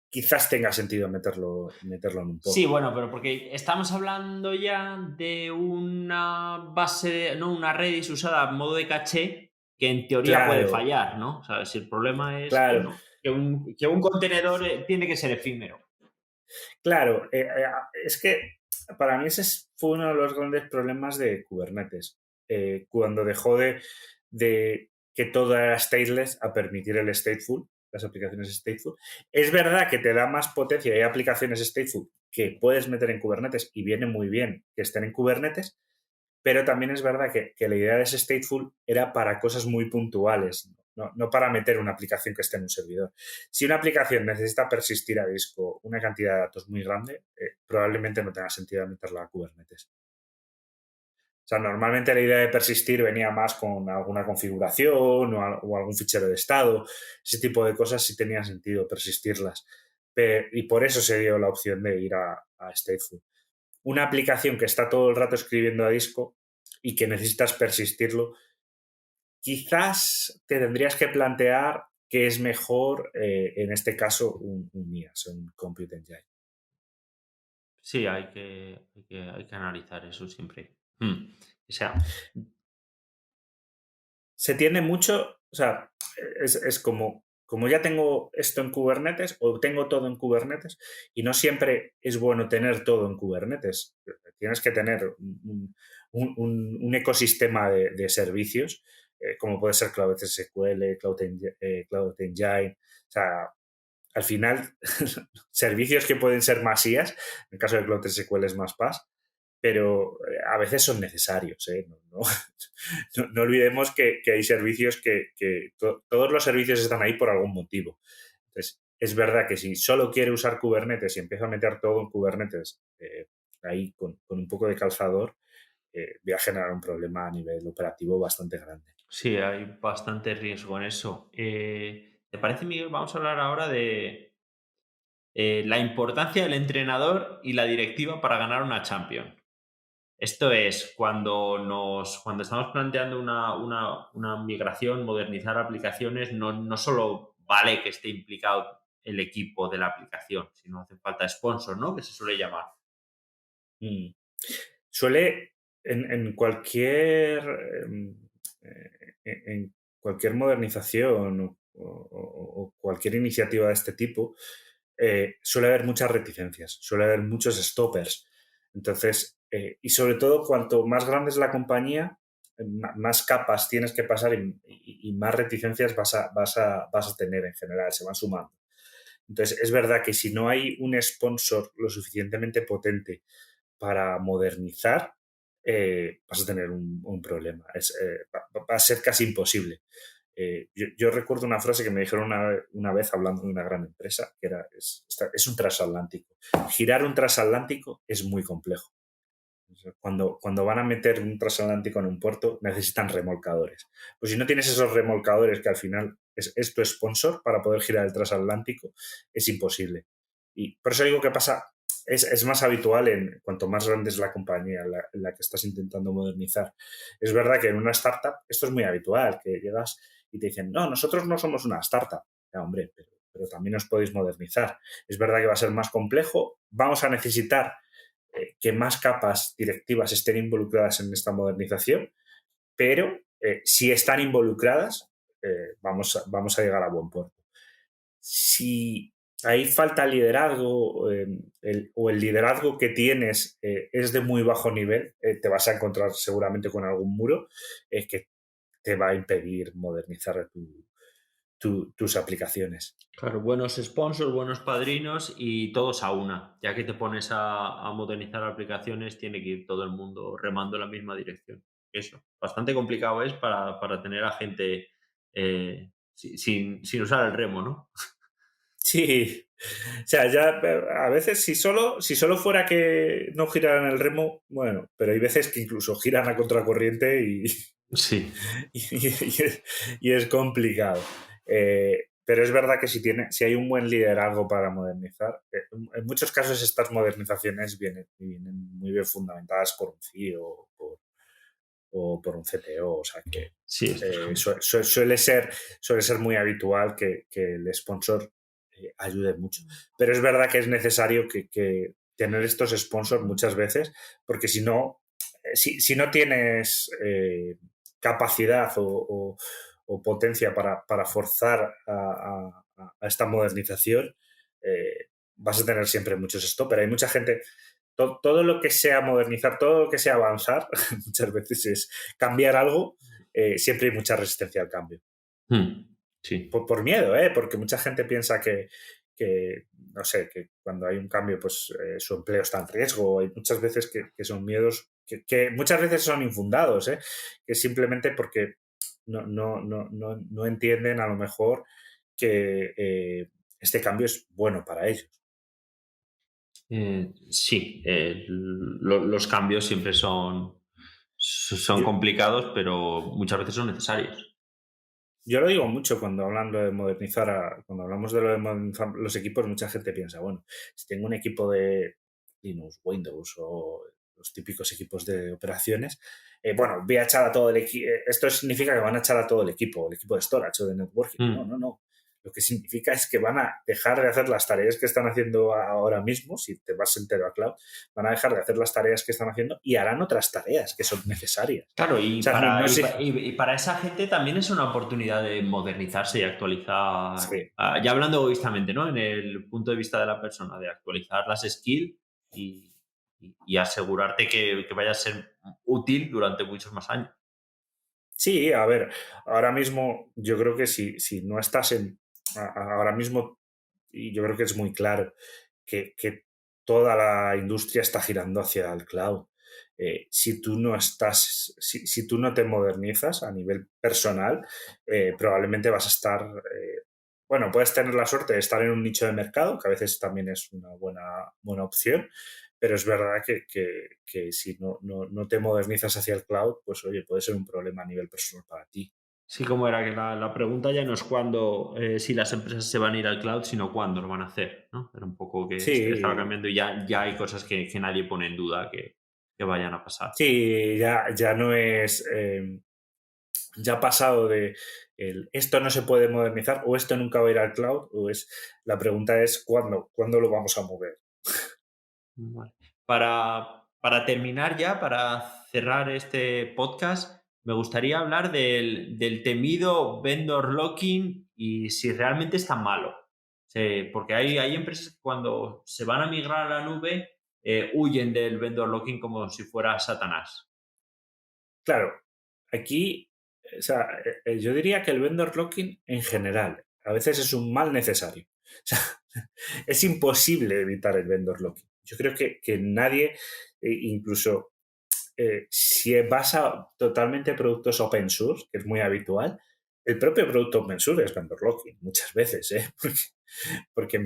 quizás tenga sentido meterlo en un Sí, pod. bueno, pero porque estamos hablando ya de una base, no, una Redis usada en modo de caché que en teoría puede Claro, fallar, ¿no? O sea, si el problema es que claro. no, que un contenedor tiene que ser efímero. Claro, es que para mí fue uno de los grandes problemas de Kubernetes, cuando dejó de que todo era stateless a permitir el stateful, las aplicaciones stateful. Es verdad que te da más potencia, hay aplicaciones stateful que puedes meter en Kubernetes y viene muy bien que estén en Kubernetes, pero también es verdad que la idea de ese stateful era para cosas muy puntuales, no para meter una aplicación que esté en un servidor. Si una aplicación necesita persistir a disco una cantidad de datos muy grande, probablemente no tenga sentido meterla a Kubernetes. O sea, normalmente la idea de persistir venía más con alguna configuración o algún fichero de estado. Ese tipo de cosas sí tenía sentido persistirlas. Y por eso se dio la opción de ir a stateful. Una aplicación que está todo el rato escribiendo a disco y que necesitas persistirlo, quizás te tendrías que plantear qué es mejor, en este caso, un IaaS, un Compute Engine. Sí, hay que analizar eso siempre. O sea, Se tiende mucho, o sea, es como ya tengo esto en Kubernetes o tengo todo en Kubernetes y no siempre es bueno tener todo en Kubernetes. Tienes que tener un ecosistema de servicios, como puede ser Cloud SQL, Cloud Engine. O sea, al final, servicios que pueden ser más IaaS, en el caso de Cloud SQL es más PaaS, pero a veces son necesarios. No olvidemos que hay servicios todos los servicios están ahí por algún motivo. Entonces, es verdad que si solo quiere usar Kubernetes y empieza a meter todo en Kubernetes, ahí con un poco de calzador, voy a generar un problema a nivel operativo bastante grande. sí, hay bastante riesgo en eso. ¿Te parece, Miguel? Vamos a hablar ahora de la importancia del entrenador y la directiva para ganar una Champions. Esto es cuando estamos planteando una migración, modernizar aplicaciones, no solo vale que esté implicado el equipo de la aplicación, si no hace falta sponsor, ¿no? Que se suele llamar. Mm. Suele, en cualquier, en cualquier modernización o cualquier iniciativa de este tipo, suele haber muchas reticencias, suele haber muchos stoppers. Entonces, y sobre todo, cuanto más grande es la compañía, más capas tienes que pasar y más reticencias vas a tener en general, se van sumando. Entonces, es verdad que si no hay un sponsor lo suficientemente potente para modernizar, vas a tener un problema. Va a ser casi imposible. Yo recuerdo una frase que me dijeron una vez hablando de una gran empresa, que era, es un transatlántico. Girar un transatlántico es muy complejo. Cuando van a meter un transatlántico en un puerto, necesitan remolcadores. Pues si no tienes esos remolcadores, que al final es tu sponsor para poder girar el transatlántico, es imposible. Y por eso digo que pasa, es más habitual en cuanto más grande es la compañía en la que estás intentando modernizar. Es verdad que en una startup esto es muy habitual, que llegas y te dicen, no, nosotros no somos una startup. Ya, hombre, pero también os podéis modernizar. Es verdad que va a ser más complejo, vamos a necesitar que más capas directivas estén involucradas en esta modernización, pero si están involucradas, vamos a llegar a buen puerto. Si ahí falta liderazgo o el liderazgo que tienes es de muy bajo nivel, te vas a encontrar seguramente con algún muro que te va a impedir modernizar tus aplicaciones. Claro, buenos sponsors, buenos padrinos y todos a una. Ya que te pones a modernizar aplicaciones, tiene que ir todo el mundo remando en la misma dirección. Eso, bastante complicado es para tener a gente sin usar el remo, ¿no? Sí, o sea, ya a veces si solo fuera que no giraran el remo, bueno, pero hay veces que incluso giran a contracorriente Sí, y es complicado. Pero es verdad que si hay un buen liderazgo para modernizar, en muchos casos estas modernizaciones vienen muy bien fundamentadas por un CEO o por un CTO, o sea que sí, esto es suele ser muy habitual que el sponsor ayude mucho. Pero es verdad que es necesario que tener estos sponsors muchas veces, porque si no, si no tienes capacidad o potencia para forzar a esta modernización, vas a tener siempre muchos stoppers. Hay mucha gente, todo lo que sea modernizar, todo lo que sea avanzar, muchas veces es cambiar algo, siempre hay mucha resistencia al cambio. Sí. Por miedo, porque mucha gente piensa no sé, que cuando hay un cambio, pues su empleo está en riesgo. Hay muchas veces que son miedos que muchas veces son infundados, que simplemente porque no entienden a lo mejor que este cambio es bueno para ellos. Sí, los cambios siempre son Yo, complicados, pero muchas veces son necesarios. Yo lo digo mucho cuando hablando de modernizar, cuando hablamos de lo de modernizar los equipos, mucha gente piensa, bueno, si tengo un equipo de Linux, Windows o los típicos equipos de operaciones, bueno, voy a echar a todo el equipo. Esto significa que van a echar a todo el equipo de storage o de networking. No, Mm. no, no. Lo que significa es que van a dejar de hacer las tareas que están haciendo ahora mismo, si te vas entero a cloud, van a dejar de hacer las tareas que están haciendo y harán otras tareas que son necesarias. Claro, O sea, no, no sé. y para esa gente también es una oportunidad de modernizarse y actualizar, Sí. ya hablando egoístamente, ¿no? En el punto de vista de la persona, de actualizar las skills y asegurarte que vaya a ser útil durante muchos más años. Sí, a ver, ahora mismo yo creo que si no estás ahora mismo, y yo creo que es muy claro que toda la industria está girando hacia el cloud. Si tú no te modernizas a nivel personal, probablemente vas a estar, bueno, puedes tener la suerte de estar en un nicho de mercado, que a veces también es una buena opción, pero es verdad que si no te modernizas hacia el cloud, pues oye, puede ser un problema a nivel personal para ti. Sí, como era que la pregunta ya no es cuándo, si las empresas se van a ir al cloud, sino cuándo lo van a hacer, ¿no? Era un poco que estaba Sí, cambiando y ya hay cosas que nadie pone en duda que vayan a pasar. sí, ya no es ya ha pasado de esto no se puede modernizar o esto nunca va a ir al cloud, la pregunta es ¿cuándo lo vamos a mover? Vale. Para terminar ya, para cerrar este podcast, me gustaría hablar del temido vendor locking y si realmente es tan malo. Porque hay empresas que cuando se van a migrar a la nube huyen del vendor locking como si fuera Satanás. Claro, aquí, o sea, yo diría que el vendor locking en general a veces es un mal necesario. O sea, es imposible evitar el vendor locking. Yo creo que nadie, incluso si basa totalmente productos open source, que es muy habitual, el propio producto open source es vendor locking muchas veces, ¿eh? Porque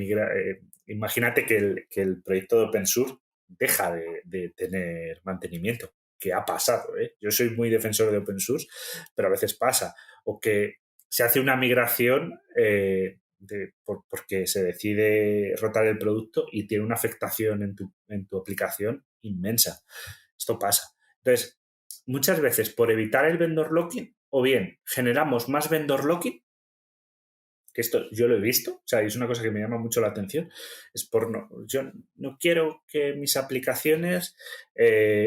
imagínate que el proyecto de open source deja de tener mantenimiento, que ha pasado, ¿eh? Yo soy muy defensor de open source, pero a veces pasa. O que se hace una migración porque se decide rotar el producto y tiene una afectación en tu aplicación inmensa. Esto pasa. Entonces, muchas veces por evitar el vendor locking, o bien generamos más vendor locking, que esto yo lo he visto, o sea, es una cosa que me llama mucho la atención, yo no quiero que mis aplicaciones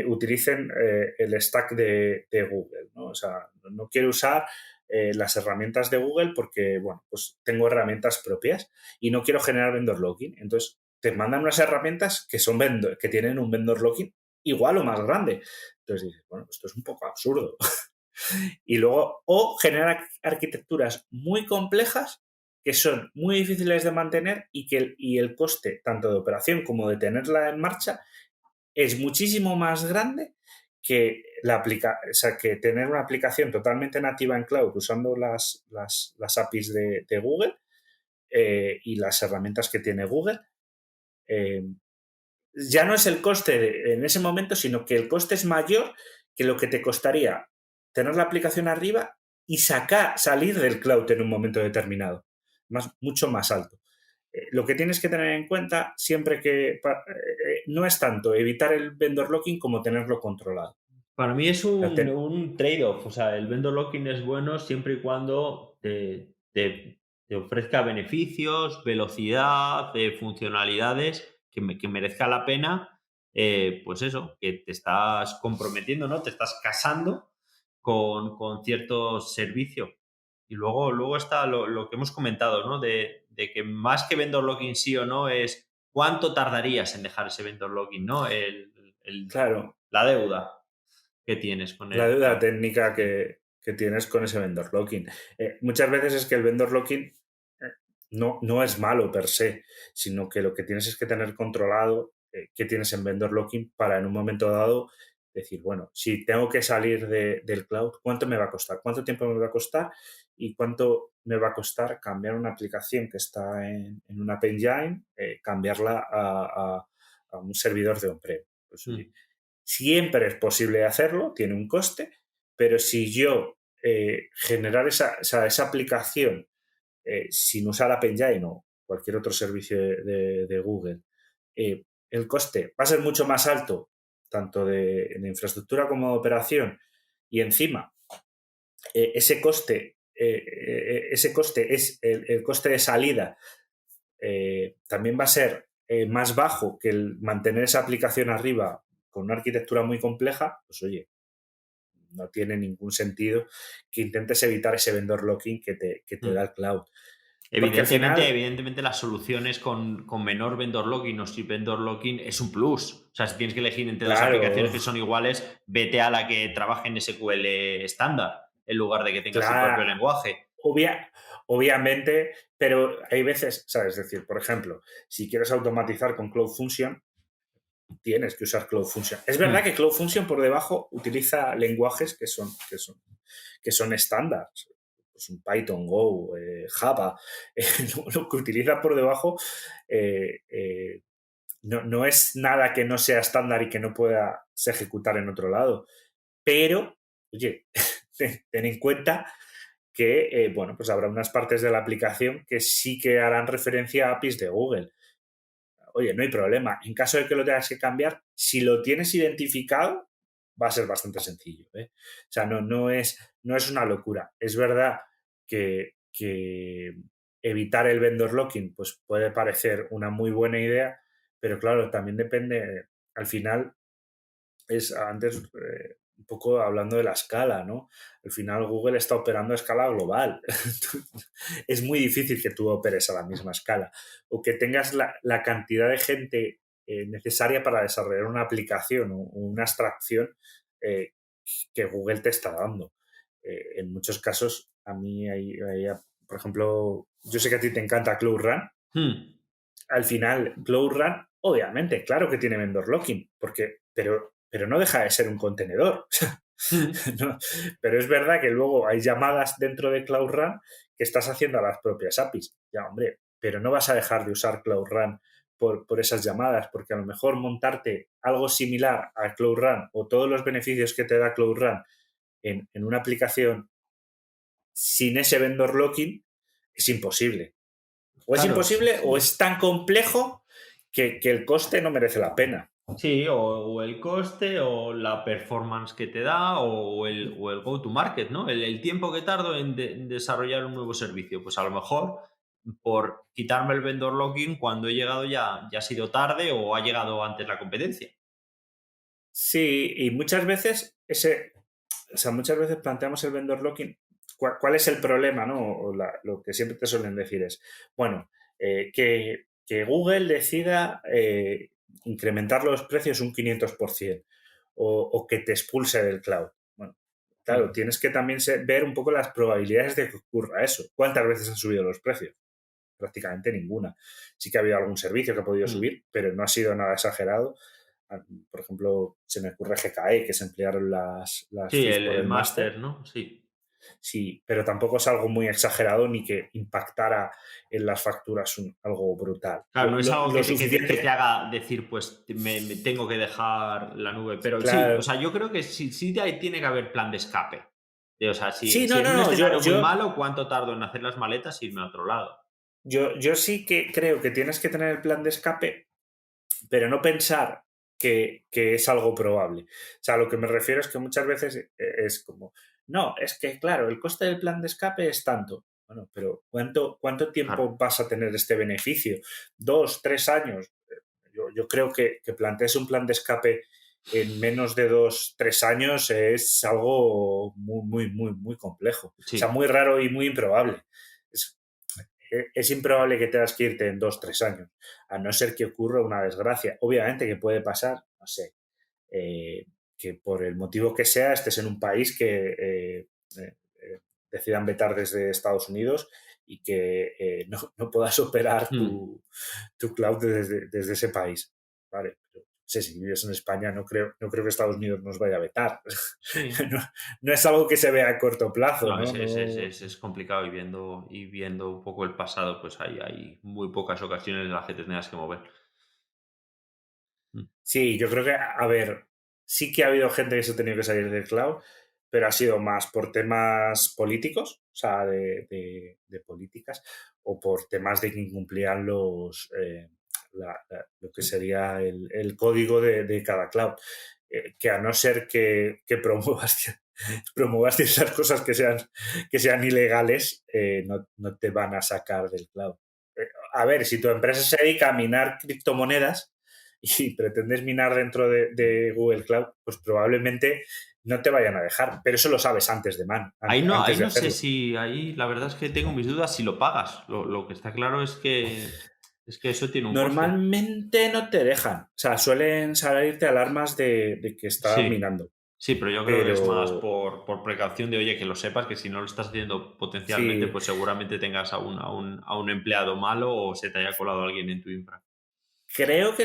utilicen el stack de Google, ¿no? O sea, no quiero usar las herramientas de Google porque, bueno, pues tengo herramientas propias y no quiero generar vendor locking. Entonces, te mandan unas herramientas que tienen un vendor locking igual o más grande. Entonces dices, bueno, esto es un poco absurdo. Y luego, o generar arquitecturas muy complejas que son muy difíciles de mantener y el coste tanto de operación como de tenerla en marcha es muchísimo más grande que o sea, que tener una aplicación totalmente nativa en cloud usando las APIs de Google y las herramientas que tiene Google. Eh, ya no es el coste en ese momento, sino que el coste es mayor que lo que te costaría tener la aplicación arriba y salir del cloud en un momento determinado. Mucho más alto. Lo que tienes que tener en cuenta siempre no es tanto evitar el vendor locking como tenerlo controlado. Para mí es O sea, un trade-off. O sea, el vendor locking es bueno siempre y cuando te ofrezca beneficios, velocidad, funcionalidades que merezca la pena. Pues eso, que te estás comprometiendo, ¿no? Te estás casando con cierto servicio. Y luego está lo que hemos comentado, ¿no? De que más que vendor locking sí o no es cuánto tardarías en dejar ese vendor locking, ¿no? claro, La deuda que tienes con la el deuda cloud. técnica que tienes con ese vendor locking. Muchas veces es que el vendor locking no es malo per se, sino que lo que tienes es que tener controlado qué tienes en vendor locking para en un momento dado decir, bueno, si tengo que salir del cloud, ¿cuánto me va a costar? ¿Cuánto tiempo me va a costar? ¿Y cuánto me va a costar cambiar una aplicación que está en una engine, cambiarla a un servidor de on-prem? Pues oye, Mm. siempre es posible hacerlo, tiene un coste, pero si yo generar esa aplicación sin usar App Engine o cualquier otro servicio de Google, el coste va a ser mucho más alto, tanto de infraestructura como de operación, y encima ese coste es el coste de salida, también va a ser más bajo que el mantener esa aplicación arriba con una arquitectura muy compleja, pues oye, no tiene ningún sentido que intentes evitar ese vendor locking que te da Mm. el cloud. Porque al Evidentemente, final, evidentemente las soluciones con menor vendor locking o sin vendor locking es un plus. O sea, si tienes que elegir entre dos claro, aplicaciones que son iguales, vete a la que trabaje en SQL estándar en lugar de que tenga su propio claro, lenguaje. obvia- obviamente, pero hay veces, ¿sabes? Es decir, por ejemplo, si quieres automatizar con Cloud Function, tienes que usar Cloud Function. Es verdad Mm. que Cloud Function por debajo utiliza lenguajes que son estándar. Pues un Python, Go, Java. Lo que utiliza por debajo no es nada que no sea estándar y que no pueda se ejecutar en otro lado. Pero, oye, ten en cuenta que, bueno, pues habrá unas partes de la aplicación que sí que harán referencia a APIs de Google. Oye, no hay problema. En caso de que lo tengas que cambiar, si lo tienes identificado, va a ser bastante sencillo, ¿eh? O sea, no es una locura. Es verdad que evitar el vendor locking pues puede parecer una muy buena idea, pero claro, también depende, al final, es antes un poco hablando de la escala, ¿no? Al final Google está operando a escala global. Es muy difícil que tú operes a la misma escala o que tengas la cantidad de gente necesaria para desarrollar una aplicación o una abstracción eh, que Google te está dando. En muchos casos, a mí, por ejemplo, yo sé que a ti te encanta Cloud Run. Hmm. Al final, Cloud Run, obviamente, claro que tiene vendor locking, pero no deja de ser un contenedor. Hmm. ¿No? Pero es verdad que luego hay llamadas dentro de Cloud Run que estás haciendo a las propias APIs. Ya, hombre, pero no vas a dejar de usar Cloud Run por esas llamadas, porque a lo mejor montarte algo similar a Cloud Run o todos los beneficios que te da Cloud Run en una aplicación sin ese vendor locking es imposible. O es Claro, imposible o sí. es tan complejo que el coste no merece la pena. Sí, o el coste, o la performance que te da, o el go to market, ¿no? El tiempo que tardo en desarrollar un nuevo servicio. Pues a lo mejor por quitarme el vendor locking, cuando he llegado ya ha sido tarde o ha llegado antes la competencia. Sí, y muchas veces planteamos el vendor locking. ¿Cuál es el problema, no? Lo que siempre te suelen decir es, bueno, que Google decida incrementar los precios un 500% o que te expulse del cloud. Bueno, claro, Mm, tienes que también ver un poco las probabilidades de que ocurra eso. ¿Cuántas veces han subido los precios? Prácticamente ninguna. Sí que ha habido algún servicio que ha podido mm. subir, pero no ha sido nada exagerado. Por ejemplo, se me ocurre GKE, que se emplearon las Sí, fees el, por el el máster. máster, ¿no? Sí. Sí, pero tampoco es algo muy exagerado ni que impactara en las facturas algo brutal. Claro, no es algo Lo que te suficiente, haga decir, pues me tengo que dejar la nube. Pero sí, o claro. sea, yo creo que sí tiene que haber plan de escape. O sea, si, Sí, si no, en no, un no, escenario muy malo, ¿cuánto tardo en hacer las maletas e irme a otro lado? yo sí que creo que tienes que tener el plan de escape, pero no pensar que es algo probable. O sea, lo que me refiero es que muchas veces es como, no, es que claro, el coste del plan de escape es tanto. Bueno, pero ¿cuánto Claro. tiempo vas a tener este beneficio? ¿2, 3 años? Yo creo que plantees un plan de escape en menos de 2, 3 años es algo muy, muy, muy, muy complejo. O sea, Sí, muy raro y muy improbable. Es, es improbable que tengas que irte en 2, 3 años, a no ser que ocurra una desgracia. Obviamente que puede pasar, no sé, que por el motivo que sea estés en un país que decidan vetar desde Estados Unidos y que no puedas operar mm, tu cloud desde ese país. Vale, pero no sé, si vives en España no creo que Estados Unidos nos vaya a vetar. sí. no, no es algo que se vea a corto plazo, No, ¿no? es complicado y viendo un poco el pasado, pues hay muy pocas ocasiones en las que te tengas que mover. Mm, Sí, yo creo que, a ver, sí que ha habido gente que se ha tenido que salir del cloud, pero ha sido más por temas políticos, o sea, de políticas, o por temas de que incumplían lo que sí. sería el código de cada cloud. Que a no ser que promuevas ciertas cosas que sean ilegales, no te van a sacar del cloud. A ver, si tu empresa se dedica a minar criptomonedas, y pretendes minar dentro de Google Cloud, pues probablemente no te vayan a dejar. Pero eso lo sabes antes Ahí antes de no sé hacerlo. si, ahí la verdad es que tengo mis dudas si lo pagas. Lo que está claro es que eso tiene un coste. Normalmente no te dejan. O sea, suelen salirte alarmas de que estás Sí, minando. sí, pero yo creo que es más Pero por precaución de, oye, que lo sepas, que si no lo estás haciendo potencialmente, sí, pues seguramente tengas a un empleado malo o se te haya colado alguien en tu infra. creo que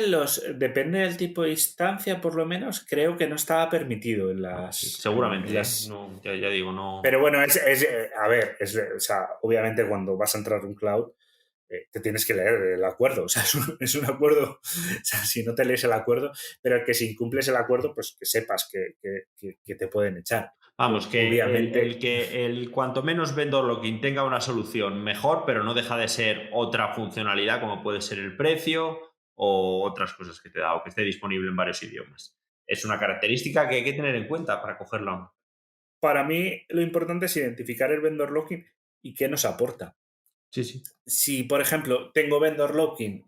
depende del tipo de instancia, por lo menos, creo que no estaba permitido en Ah, sí, las, en seguramente, ¿eh? las. No, ya digo, Pero no. bueno, a ver, o sea, obviamente cuando vas a entrar a un cloud, te tienes que leer el acuerdo. O sea, es un acuerdo. O sea, si no te lees el acuerdo, pero que si incumples el acuerdo, pues que sepas que te pueden echar. Vamos, que el Obviamente, que el cuanto menos vendor looking tenga una solución mejor, pero no deja de ser otra funcionalidad como puede ser el precio o otras cosas que te da o que esté disponible en varios idiomas. es una característica que hay que tener en cuenta para cogerla o no. Para mí, lo importante es identificar el vendor locking y qué nos aporta. Sí, sí. Si, por ejemplo, tengo vendor locking,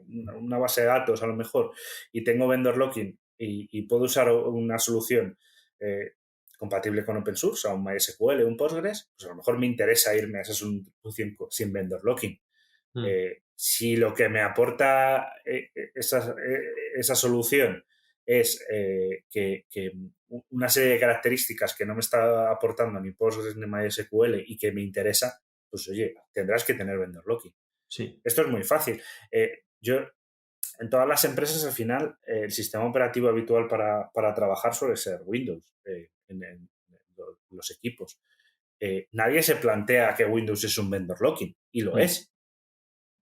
una base de datos a lo mejor, y tengo vendor locking y puedo usar una solución eh, compatible con OpenSource, o un MySQL, un Postgres, pues a lo mejor me interesa irme a esa solución sin vendor locking. Mm, Si lo que me aporta esa solución es que una serie de características que no me está aportando ni Postgres ni MySQL y que me interesa, pues oye, tendrás que tener vendor locking. sí, Esto es muy fácil. Yo, en todas las empresas, al final, el sistema operativo habitual para trabajar suele ser Windows en los equipos. Nadie se plantea que Windows es un vendor locking, y lo mm, es,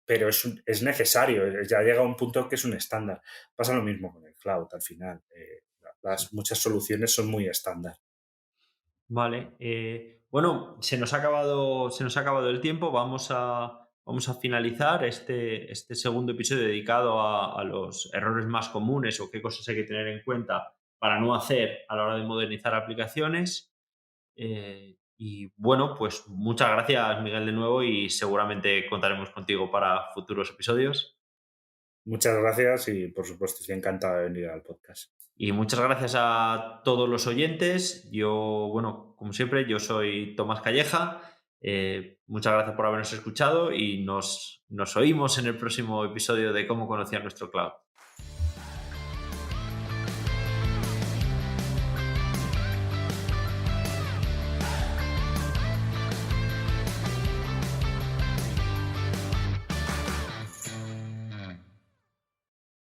pero es necesario, ya llega a un punto que es un estándar. Pasa lo mismo con el cloud, al final. sí. Muchas soluciones son muy estándar. Vale. Bueno, se nos ha acabado el tiempo. Vamos a finalizar este segundo episodio dedicado a los errores más comunes o qué cosas hay que tener en cuenta para no hacer a la hora de modernizar aplicaciones. Y bueno, pues muchas gracias, Miguel, de nuevo, y seguramente contaremos contigo para futuros episodios. Muchas gracias y, por supuesto, estoy encantado de venir al podcast. Y muchas gracias a todos los oyentes. Yo, bueno, como siempre, yo soy Tomás Calleja. Muchas gracias por habernos escuchado y nos oímos en el próximo episodio de Cómo conocer nuestro cloud.